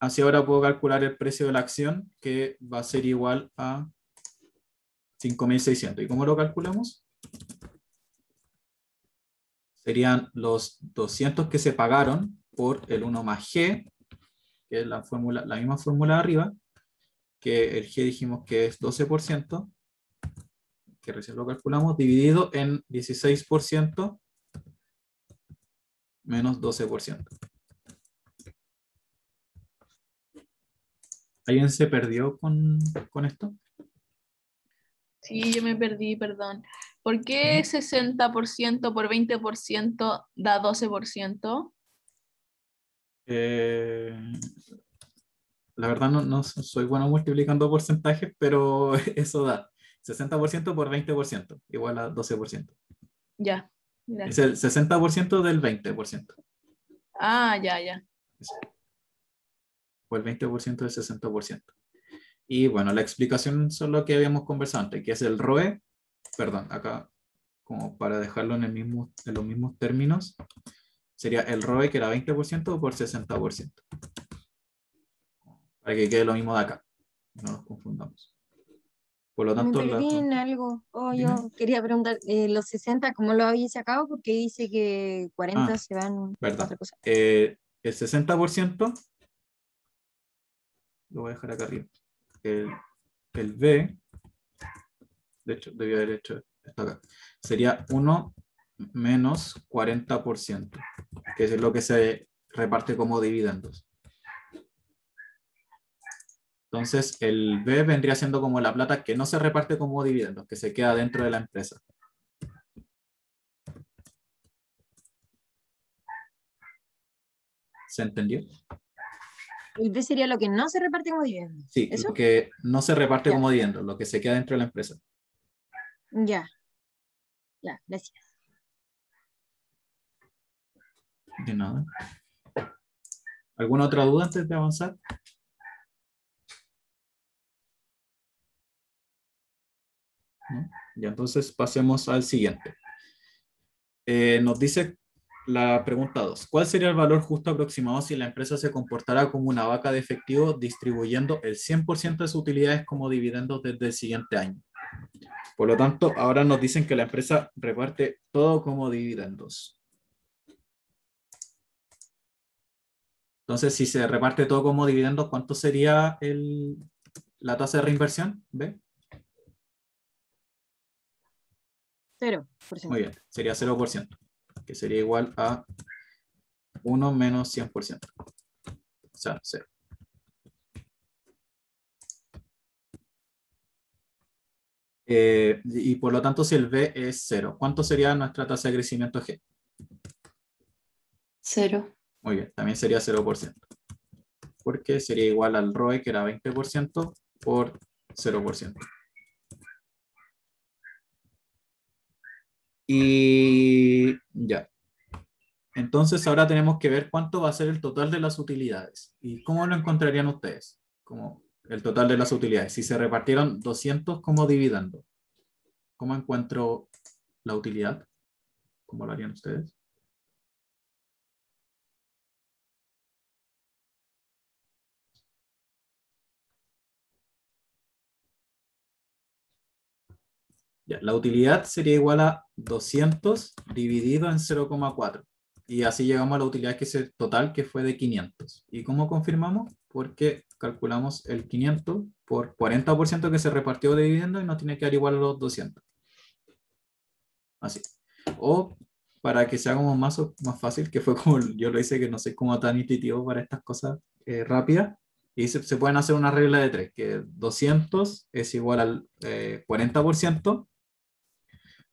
así ahora puedo calcular el precio de la acción, que va a ser igual a 5.600. ¿Y cómo lo calculamos? Serían los 200 que se pagaron por el 1 más G, que es la misma fórmula de arriba, que el G dijimos que es 12%, que recién lo calculamos, dividido en 16% menos 12%. ¿Alguien se perdió con esto? Sí, yo me perdí, perdón. ¿Por qué 60% por 20% da 12%? La verdad no soy bueno multiplicando porcentajes, pero eso da 60% por 20%, igual a 12%. Ya, Es gracias. el 60% del 20%. Ah, ya. Eso. O el 20% del 60%. Y bueno, la explicación son lo que habíamos conversado antes, que es el ROE, perdón, acá como para dejarlo en los mismos términos, sería el ROE que era 20% por 60%. Para que quede lo mismo de acá, no nos confundamos. Por lo Me tanto, perdí en algo. Oh, Dime. yo quería preguntar, los 60, ¿cómo lo habéis sacado? Porque dice que 40 se van a verdad. otra cosa. El 60%, lo voy a dejar acá arriba. El B, de hecho, debía haber hecho esto acá. Sería 1 menos 40%, que es lo que se reparte como dividendos. Entonces, el B vendría siendo como la plata que no se reparte como dividendos, que se queda dentro de la empresa. ¿Se entendió? El B sería lo que no se reparte como dividendo. Sí, ¿Eso? lo que no se reparte Ya. como dividendos, lo que se queda dentro de la empresa. Ya. Ya, gracias. De nada. ¿Alguna otra duda antes de avanzar? ¿No? Ya, entonces pasemos al siguiente. Nos dice la pregunta 2. ¿Cuál sería el valor justo aproximado si la empresa se comportara como una vaca de efectivo distribuyendo el 100% de sus utilidades como dividendos desde el siguiente año? Por lo tanto, ahora nos dicen que la empresa reparte todo como dividendos. Entonces, si se reparte todo como dividendos, ¿cuánto sería la tasa de reinversión? ¿Ve? 0%. Muy bien, sería 0%, que sería igual a 1 menos 100%. O sea, 0. Y por lo tanto, si el B es 0, ¿cuánto sería nuestra tasa de crecimiento G? 0. Muy bien, también sería 0%. Porque sería igual al ROE, que era 20%, por 0%. Y ya. Entonces ahora tenemos que ver cuánto va a ser el total de las utilidades. ¿Y cómo lo encontrarían ustedes? Como el total de las utilidades. Si se repartieron 200 como dividendo, ¿cómo encuentro la utilidad? ¿Cómo lo harían ustedes? Ya, la utilidad sería igual a 200 dividido en 0,4. Y así llegamos a la utilidad total, que fue de 500. ¿Y cómo confirmamos? Porque calculamos el 500 por 40% que se repartió de dividendo y nos tiene que dar igual a los 200. Así. O para que sea como más fácil, que fue como yo lo hice, que no soy como tan intuitivo para estas cosas rápidas. Y se pueden hacer una regla de 3, que 200 es igual al 40%.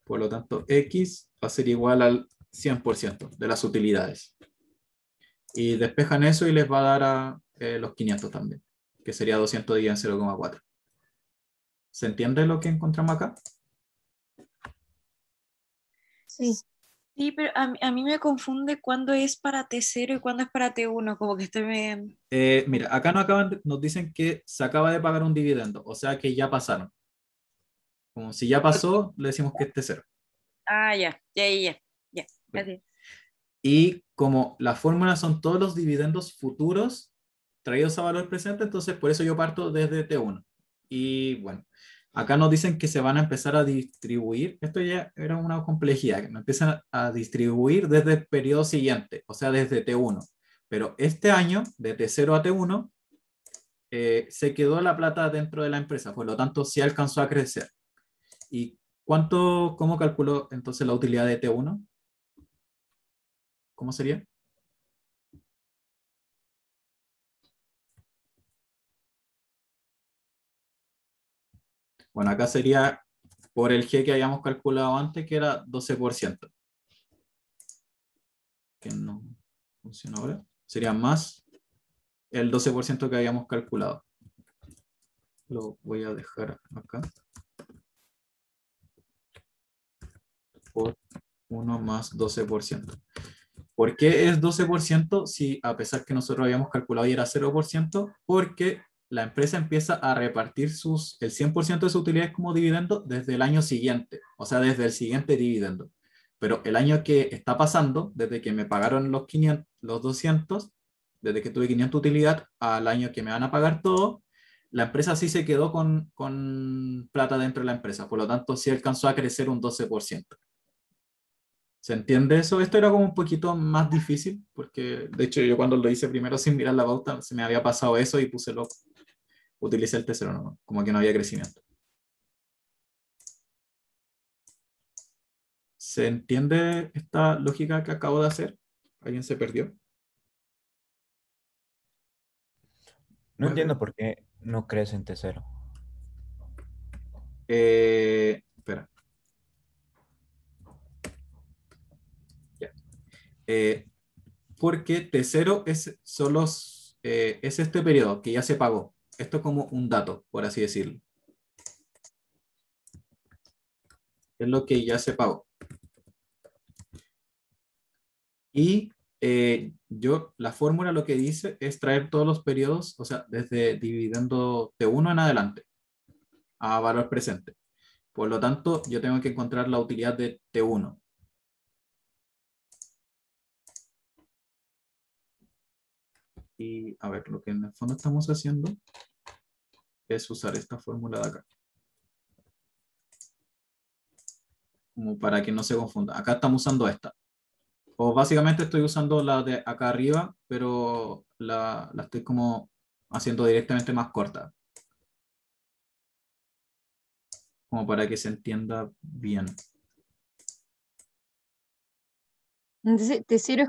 Por lo tanto, X va a ser igual al 100% de las utilidades. Y despejan eso y les va a dar a los 500 también, que sería 200 dividido en 0,4. ¿Se entiende lo que encontramos acá? Sí. Sí, pero a mí me confunde cuándo es para T0 y cuándo es para T1, como que estoy me... Mira, acá nos dicen que se acaba de pagar un dividendo, o sea que ya pasaron. Como si ya pasó, le decimos que es T0. Ah, ya. Gracias. Y como la fórmula son todos los dividendos futuros traídos a valor presente, entonces por eso yo parto desde T1. Y bueno, acá nos dicen que se van a empezar a distribuir. Esto ya era una complejidad, que nos empiezan a distribuir desde el periodo siguiente, o sea, desde T1. Pero este año, de T0 a T1, se quedó la plata dentro de la empresa, por lo tanto, sí alcanzó a crecer. ¿Y cómo calculó entonces la utilidad de T1? ¿Cómo sería? Bueno, acá sería por el G que habíamos calculado antes, que era 12%. Que no funciona ahora. Sería más el 12% que habíamos calculado. Lo voy a dejar acá. Por 1 más 12%. ¿Por qué es 12% si a pesar que nosotros habíamos calculado y era 0%? Porque la empresa empieza a repartir el 100% de sus utilidades como dividendo desde el año siguiente, o sea, desde el siguiente dividendo. Pero el año que está pasando, desde que me pagaron los 500, los 200, desde que tuve 500 utilidad, al año que me van a pagar todo, la empresa sí se quedó con plata dentro de la empresa. Por lo tanto, sí alcanzó a crecer un 12%. ¿Se entiende eso? Esto era como un poquito más difícil, porque de hecho yo cuando lo hice primero sin mirar la pauta, se me había pasado eso y utilicé el T0, ¿no? Como que no había crecimiento. ¿Se entiende esta lógica que acabo de hacer? ¿Alguien se perdió? No entiendo por qué no crees en T0. Espera. Ya. Porque T0 es solo es este periodo que ya se pagó. Esto es como un dato, por así decirlo. Es lo que ya se pagó. Y la fórmula lo que dice es traer todos los periodos, o sea, desde dividendo T1 en adelante a valor presente. Por lo tanto, yo tengo que encontrar la utilidad de T1. Y a ver, lo que en el fondo estamos haciendo es usar esta fórmula de acá. Como para que no se confunda. Acá estamos usando esta. O básicamente estoy usando la de acá arriba, pero la estoy como haciendo directamente más corta. Como para que se entienda bien. Entonces, T0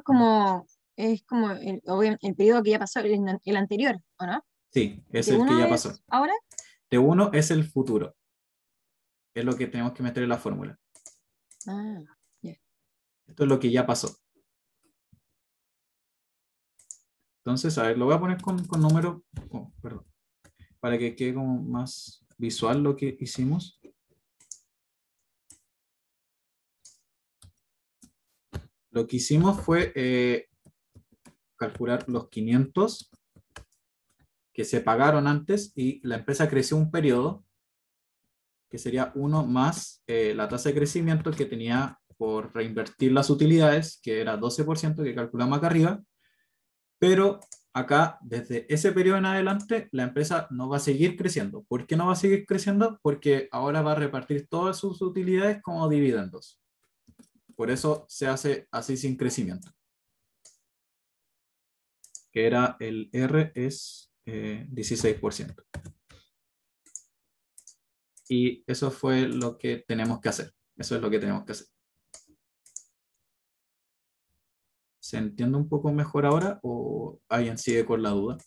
es como el periodo que ya pasó, el anterior, ¿o no? Sí, es el que T1 ya pasó. es ahora. T1 es el futuro. Es lo que tenemos que meter en la fórmula. Ah, ya. Esto es lo que ya pasó. Entonces, a ver, lo voy a poner con números, perdón, para que quede como más visual lo que hicimos. Lo que hicimos fue calcular los 500 que se pagaron antes y la empresa creció un periodo que sería 1 más la tasa de crecimiento que tenía por reinvertir las utilidades, que era 12% que calculamos acá arriba, pero acá, desde ese periodo en adelante, la empresa no va a seguir creciendo. ¿Por qué no va a seguir creciendo? Porque ahora va a repartir todas sus utilidades como dividendos. Por eso se hace así sin crecimiento. Que era el R es 16%. Y eso fue lo que tenemos que hacer. Eso es lo que tenemos que hacer. ¿Se entiende un poco mejor ahora o alguien sigue con la duda?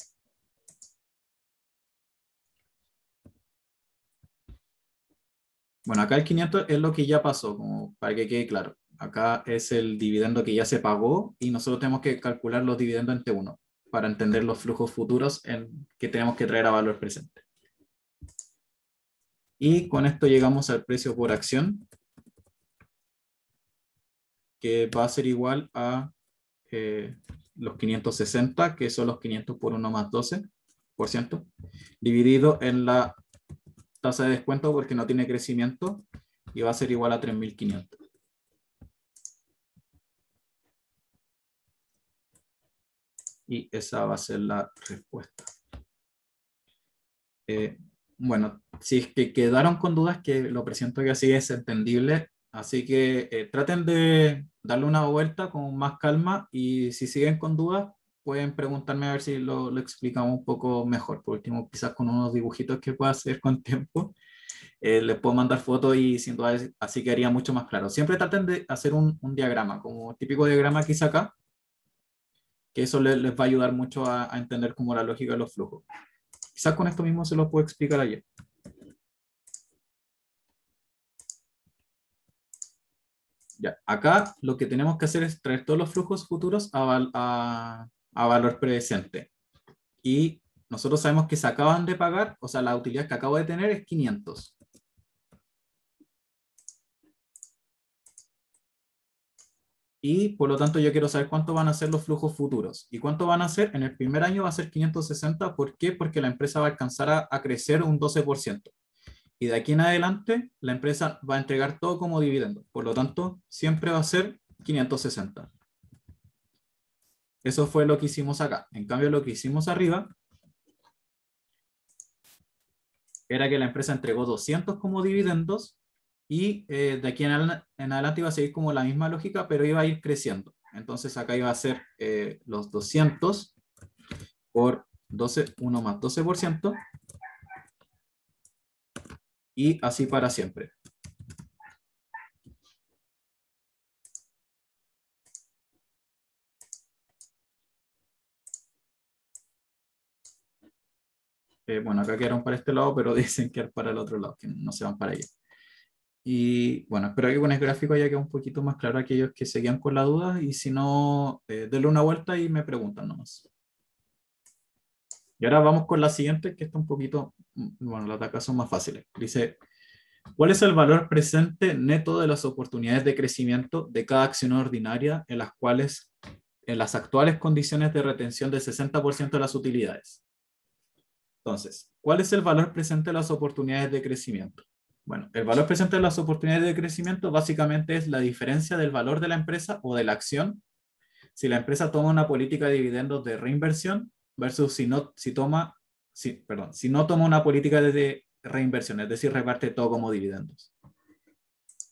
Bueno, acá el 500 es lo que ya pasó, como para que quede claro. Acá es el dividendo que ya se pagó y nosotros tenemos que calcular los dividendos en T1 para entender los flujos futuros que tenemos que traer a valor presente. Y con esto llegamos al precio por acción, que va a ser igual a los 560, que son los 500 por 1 más 12%, dividido en la tasa de descuento porque no tiene crecimiento, y va a ser igual a 3.500. Y esa va a ser la respuesta. Bueno, si es que quedaron con dudas, que lo presiento que así es entendible, así que traten de darle una vuelta con más calma y si siguen con dudas, pueden preguntarme a ver si lo explicamos un poco mejor. Por último, quizás con unos dibujitos que pueda hacer con tiempo, les puedo mandar fotos y sin duda así quedaría mucho más claro. Siempre traten de hacer un diagrama, como el típico diagrama que hice acá, que eso les va a ayudar mucho a entender como la lógica de los flujos. Quizás con esto mismo se los puedo explicar ayer. Ya, acá lo que tenemos que hacer es traer todos los flujos futuros a valor presente. Y nosotros sabemos que se acaban de pagar, o sea, la utilidad que acabo de tener es 500. y por lo tanto yo quiero saber cuánto van a ser los flujos futuros. ¿Y cuánto van a ser? En el primer año va a ser 560. ¿Por qué? Porque la empresa va a alcanzar a crecer un 12%. Y de aquí en adelante, la empresa va a entregar todo como dividendo. Por lo tanto, siempre va a ser 560. Eso fue lo que hicimos acá. En cambio, lo que hicimos arriba era que la empresa entregó 200 como dividendos y de aquí en adelante iba a seguir como la misma lógica, pero iba a ir creciendo. Entonces acá iba a ser los 200 por 12, 1 más 12%, y así para siempre. Bueno, acá quedaron para este lado, pero dicen que para el otro lado, que no se van para allá. Y bueno, espero que con el gráfico haya quedado un poquito más claro a aquellos que seguían con la duda, y si no, denle una vuelta y me preguntan nomás. Y ahora vamos con la siguiente, que está un poquito, bueno, las de acá son más fáciles. Dice, ¿cuál es el valor presente neto de las oportunidades de crecimiento de cada acción ordinaria en las actuales condiciones de retención del 60% de las utilidades? Entonces, ¿cuál es el valor presente de las oportunidades de crecimiento? Bueno, el valor presente de las oportunidades de crecimiento básicamente es la diferencia del valor de la empresa o de la acción si la empresa toma una política de dividendos de reinversión versus si no toma una política de reinversión, es decir, reparte todo como dividendos.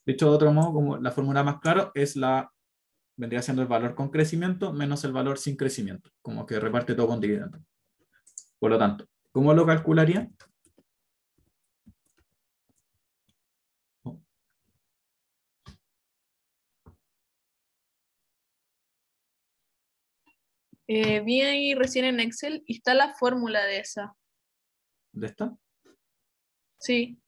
Dicho de otro modo, como la fórmula más clara vendría siendo el valor con crecimiento menos el valor sin crecimiento, como que reparte todo con dividendos. Por lo tanto, ¿cómo lo calcularía? Vi ahí recién en Excel y está la fórmula de esa. ¿De esta? Sí.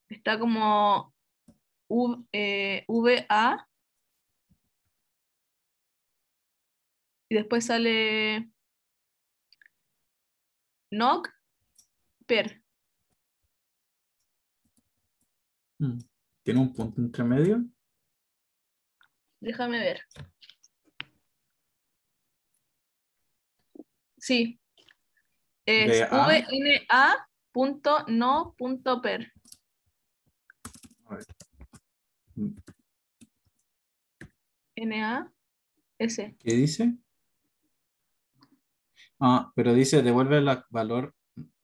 Está como VA y después sale NOC per. ¿Tiene un punto entre medio? Déjame ver. Sí. Es VA. VNA.no.per. A ver. NAS. ¿Qué dice? Pero dice devuelve el valor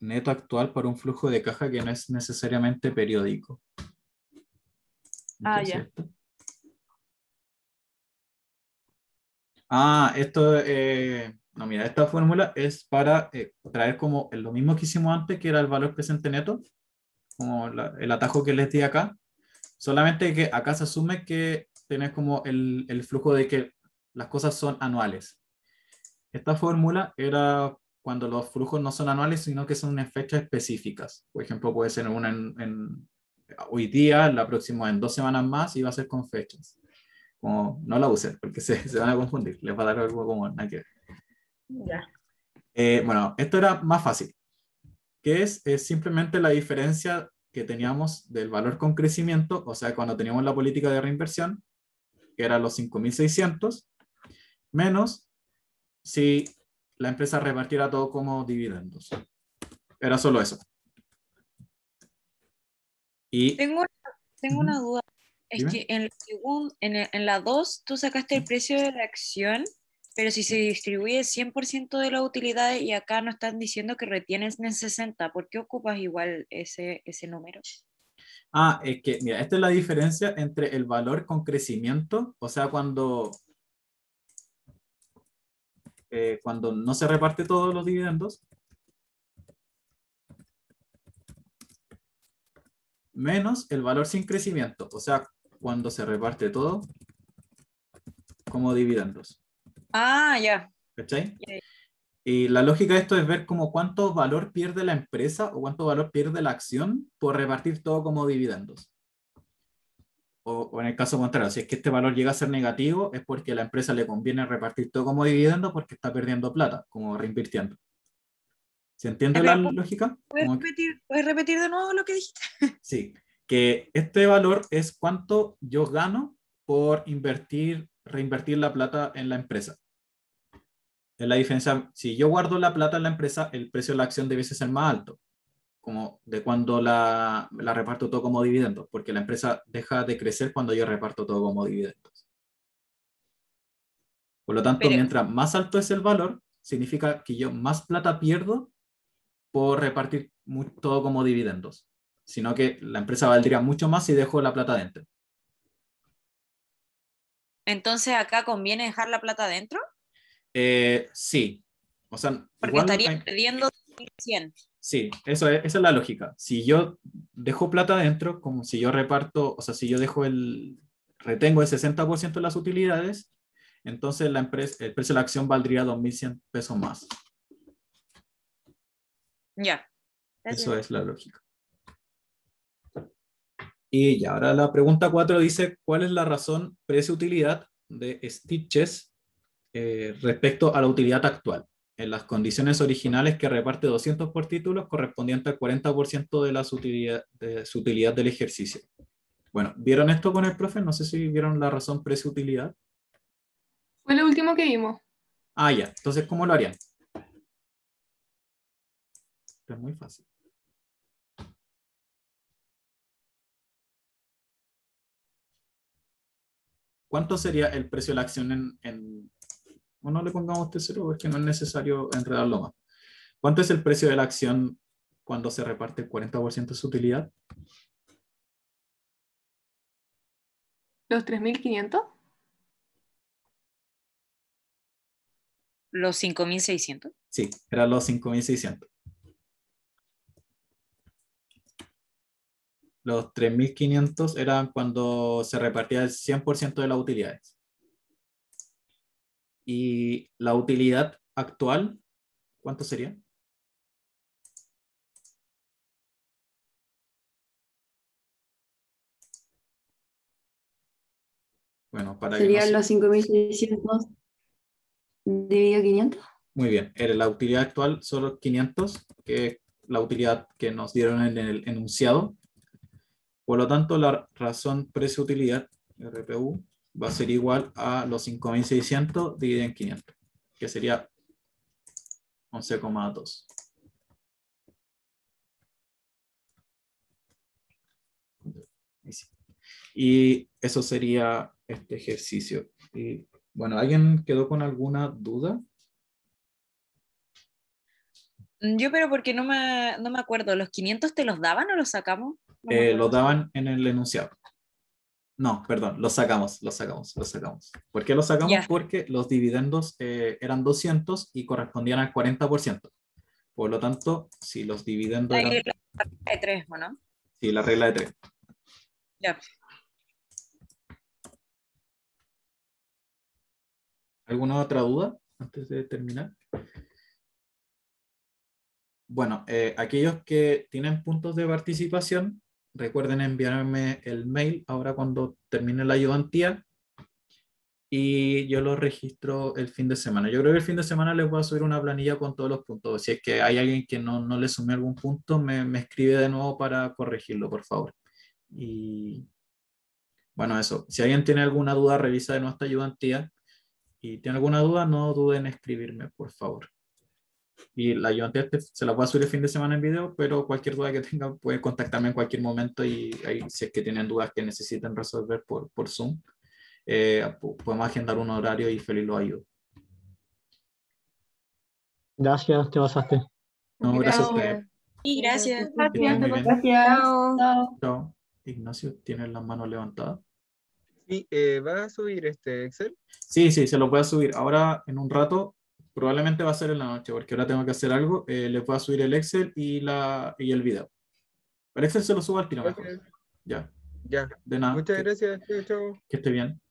neto actual por un flujo de caja que no es necesariamente periódico. Ah, ¿Qué es ya. esto? No, mira, esta fórmula es para traer como lo mismo que hicimos antes, que era el valor presente neto, como el atajo que les di acá, solamente que acá se asume que tenés como el flujo de que las cosas son anuales. Esta fórmula era cuando los flujos no son anuales, sino que son en fechas específicas. Por ejemplo, puede ser una hoy día, la próxima en 2 semanas más, y va a ser con fechas. Como, no la usen, porque se van a confundir. Les va a dar algo como nada que ver. Ya. Bueno, esto era más fácil, que es simplemente la diferencia que teníamos del valor con crecimiento, o sea, cuando teníamos la política de reinversión, que era los 5.600, menos si la empresa repartiera todo como dividendos. Era solo eso. Y Tengo una duda. Es Dime. que en la 2 tú sacaste el precio de la acción, pero si se distribuye 100% de las utilidades y acá no están diciendo que retienes en el 60%, ¿por qué ocupas igual ese número? Es que, mira, esta es la diferencia entre el valor con crecimiento, o sea, cuando no se reparte todos los dividendos, menos el valor sin crecimiento, o sea, cuando se reparte todo como dividendos. Ah, ya. ¿Cachai? Ya. Y la lógica de esto es ver como cuánto valor pierde la empresa o cuánto valor pierde la acción por repartir todo como dividendos. O en el caso contrario, si es que este valor llega a ser negativo, es porque a la empresa le conviene repartir todo como dividendo porque está perdiendo plata, como reinvirtiendo. ¿Se entiende la lógica? ¿Puedes repetir de nuevo lo que dijiste? Sí. que este valor es cuánto yo gano por reinvertir la plata en la empresa. Es la diferencia, si yo guardo la plata en la empresa, el precio de la acción debe ser más alto, como de cuando la reparto todo como dividendos, porque la empresa deja de crecer cuando yo reparto todo como dividendos. Por lo tanto, Pero- mientras más alto es el valor, significa que yo más plata pierdo por repartir todo como dividendos, sino que la empresa valdría mucho más si dejo la plata dentro. Entonces acá conviene dejar la plata adentro, Sí, o sea, porque igual estaría perdiendo 100. sí, esa es la lógica. Si yo dejo plata adentro, como si yo reparto, o sea, si yo retengo el 60% de las utilidades, entonces el precio de la acción valdría 2.100 pesos más. Ya. Eso es la lógica. Y ya, ahora la pregunta 4 dice, ¿cuál es la razón precio-utilidad de Stitches respecto a la utilidad actual? En las condiciones originales que reparte 200 por títulos correspondiente al 40% de su utilidad del ejercicio. Bueno, ¿vieron esto con el profe? No sé si vieron la razón precio-utilidad. Fue lo último que vimos. Ah, ya. Entonces, ¿cómo lo harían? Es muy fácil. ¿Cuánto sería el precio de la acción o no le pongamos T0 porque no es necesario enredarlo más? ¿Cuánto es el precio de la acción cuando se reparte el 40% de su utilidad? ¿Los 3.500? Los 5.600. Sí, eran los 5.600. Los 3.500 eran cuando se repartía el 100% de las utilidades. Y la utilidad actual, ¿cuánto sería? Bueno, para que no Serían se... los 5.600 dividido 500. Muy bien, la utilidad actual son los 500, que es la utilidad que nos dieron en el enunciado. Por lo tanto, la razón precio-utilidad, RPU, va a ser igual a los 5.600 dividido en 500, que sería 11,2. Y eso sería este ejercicio. Y bueno, ¿alguien quedó con alguna duda? Yo, pero porque no me acuerdo, ¿los 500 te los daban o los sacamos? No me Lo acuerdo. daban en el enunciado. No, perdón, lo sacamos. ¿Por qué lo sacamos? Ya. Porque los dividendos eran 200 y correspondían al 40%. Por lo tanto, si los dividendos Ahí eran... la de 3, ¿o no? Sí, la regla de 3. Ya. ¿Alguna otra duda antes de terminar? Bueno, aquellos que tienen puntos de participación, recuerden enviarme el mail ahora cuando termine la ayudantía y yo lo registro el fin de semana. Yo creo que el fin de semana les voy a subir una planilla con todos los puntos. Si es que hay alguien que no le sumé algún punto, me escribe de nuevo para corregirlo, por favor. Y bueno, eso. Si alguien tiene alguna duda, revisa de nuestra ayudantía. Y tiene alguna duda, no duden en escribirme, por favor. Y la ayudantía se la voy a subir el fin de semana en video, pero cualquier duda que tengan pueden contactarme en cualquier momento y ahí, si es que tienen dudas que necesiten resolver por Zoom, podemos agendar un horario y feliz lo ayudo. Gracias, te pasaste. No, gracias a ustedes. Sí, gracias. Que estén muy bien. Chao. Chao. Ignacio, ¿tienes las manos levantadas? Sí, ¿vas a subir este Excel? Sí, se lo voy a subir. Ahora, en un rato, probablemente va a ser en la noche, porque ahora tengo que hacer algo. Les voy a subir el Excel y el video. El Excel se lo subo al tiro mejor. Ok, Ya, ya. de nada. Muchas gracias. Chao, chao. Que esté bien.